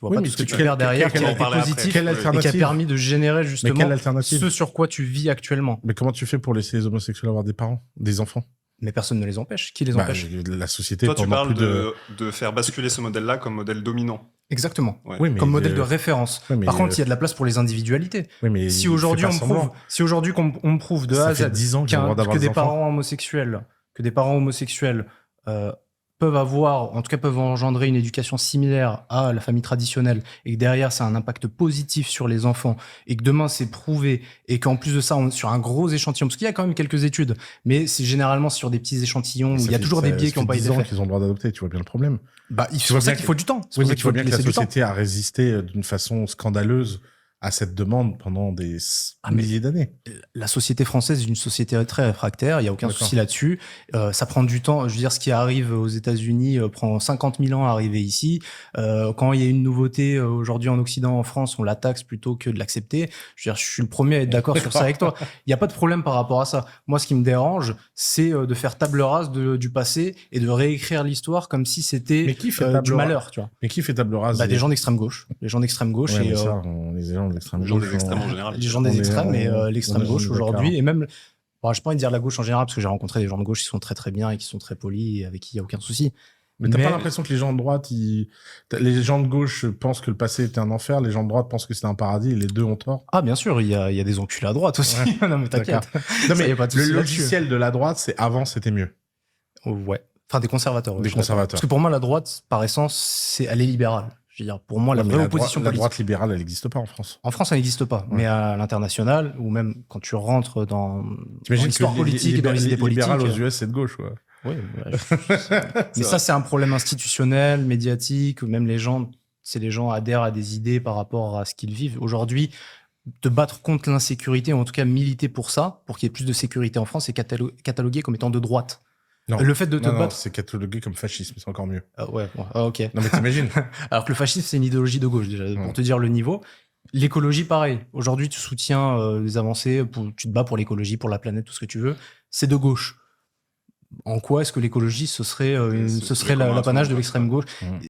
Tu vois Oui, pas mais tout ce que tu quelle- perds derrière, quelle- qui a on été parlait après. positif Quelle et qui a alternative permis de générer Mais justement quelle alternative ce sur quoi tu vis actuellement. Mais comment tu fais pour laisser les homosexuels avoir des parents, des enfants? Mais personne ne les empêche. Qui les Bah, empêche? la société Toi, tu pendant parles plus de... de faire basculer ce modèle-là comme modèle dominant. Exactement. Ouais. Oui, mais Comme modèle de référence. ouais, mais Par contre, il y a de la place pour les individualités. oui, mais Si il aujourd'hui fait pas on me prouve, semblant. si aujourd'hui on me prouve de Ça A à fait Z 10 ans que j'ai le droit d'avoir que des des enfants. parents homosexuels peuvent avoir, en tout cas peuvent engendrer une éducation similaire à la famille traditionnelle et que derrière ça a un impact positif sur les enfants et que demain c'est prouvé et qu'en plus de ça on est sur un gros échantillon, parce qu'il y a quand même quelques études, mais c'est généralement sur des petits échantillons où Ça il y a fait- toujours des ça biais qui fait n'ont pas 10 été ans faits. qu'ils ont le droit d'adopter, tu vois bien le problème. Bah, c'est vois pour ça bien qu'il que- faut du temps. C'est Oui, pour mais ça tu vois qu'il bien faut que la laisser du temps. société a résisté d'une façon scandaleuse à cette demande pendant des Ah, mais- milliers d'années. La société française est une société très réfractaire, il n'y a aucun D'accord. souci là-dessus. Ça prend du temps. Je veux dire, ce qui arrive aux États-Unis prend 50 000 ans à arriver ici. Quand il y a une nouveauté aujourd'hui en Occident, en France, on la taxe plutôt que de l'accepter. Je veux dire, je suis le premier à être d'accord sur ça avec toi. Il n'y a pas de problème par rapport à ça. Moi, ce qui me dérange, c'est de faire table rase du passé et de réécrire l'histoire comme si c'était Mais qui fait table du rase malheur, tu vois. Mais qui fait table rase? Bah, des gens d'extrême gauche. Les gens d'extrême gauche Ouais, et mais ça, les gens de l'extrême Les gens gauche, des extrêmes en général. les gens On des est- extrêmes et on- l'extrême on est gauche d'accord. aujourd'hui et même bon, j'ai pas envie de dire la gauche en général parce que j'ai rencontré des gens de gauche qui sont très très bien et qui sont très polis et avec qui il y a aucun souci. Mais t'as pas l'impression que les gens de droite, les gens de gauche pensent que le passé était un enfer, les gens de droite pensent que c'était un paradis, et les deux ont tort. Ah bien sûr, il y a des enculés à droite aussi. Ouais. Non mais t'inquiète. Non, Ça, mais y a pas de le souci là-dessus. logiciel de la droite, c'est avant, c'était mieux. Ouais. Enfin des conservateurs. Des je suis d'accord. conservateurs. Parce que pour moi la droite par essence elle est libérale. Je veux dire pour moi la Ouais, mais vraie la opposition la politique. droite libérale, elle n'existe pas en France. En France, ça n'existe pas, Ouais. mais à l'international, ou même quand tu rentres dans T'imagines l'histoire que politique et dans les idées politiques. libéral aux US, c'est de gauche, ouais. Oui, mais ça, c'est un problème institutionnel, médiatique, ou même les gens, c'est les gens adhèrent à des idées par rapport à ce qu'ils vivent. Aujourd'hui, te battre contre l'insécurité, ou en tout cas militer pour ça, pour qu'il y ait plus de sécurité en France, c'est catalogué comme étant de droite. Non. Le fait de te Non, battre. c'est catalogué comme fascisme, c'est encore mieux. Ouais, ok. Non, mais t'imagines. Alors que le fascisme, c'est une idéologie de gauche, déjà, Ouais. pour te dire le niveau. L'écologie, pareil. Aujourd'hui, tu soutiens les avancées, tu te bats pour l'écologie, pour la planète, tout ce que tu veux. C'est de gauche. En quoi est-ce que l'écologie, ce serait C'est commun à tout le l'apanage monde, de l'extrême gauche? Ouais.